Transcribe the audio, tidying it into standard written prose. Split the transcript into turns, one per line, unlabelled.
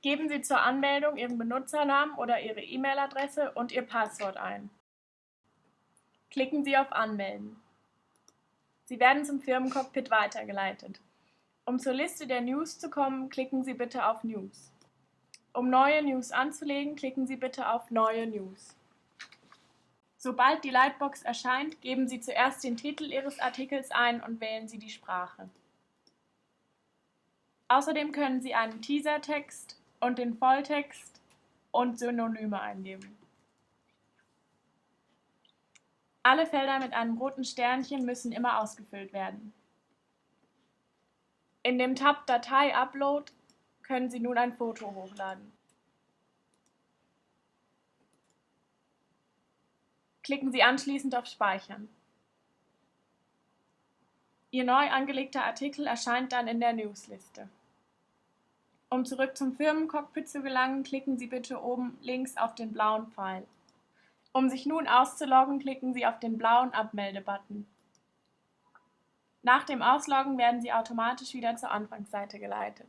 Geben Sie zur Anmeldung Ihren Benutzernamen oder Ihre E-Mail-Adresse und Ihr Passwort ein. Klicken Sie auf Anmelden. Sie werden zum Firmencockpit weitergeleitet. Um zur Liste der News zu kommen, klicken Sie bitte auf News. Um neue News anzulegen, klicken Sie bitte auf Neue News. Sobald die Lightbox erscheint, geben Sie zuerst den Titel Ihres Artikels ein und wählen Sie die Sprache. Außerdem können Sie einen Teasertext und den Volltext und Synonyme eingeben. Alle Felder mit einem roten Sternchen müssen immer ausgefüllt werden. In dem Tab Datei Upload können Sie nun ein Foto hochladen. Klicken Sie anschließend auf Speichern. Ihr neu angelegter Artikel erscheint dann in der Newsliste. Um zurück zum Firmencockpit zu gelangen, klicken Sie bitte oben links auf den blauen Pfeil. Um sich nun auszuloggen, klicken Sie auf den blauen Abmelde-Button. Nach dem Ausloggen werden Sie automatisch wieder zur Anfangsseite geleitet.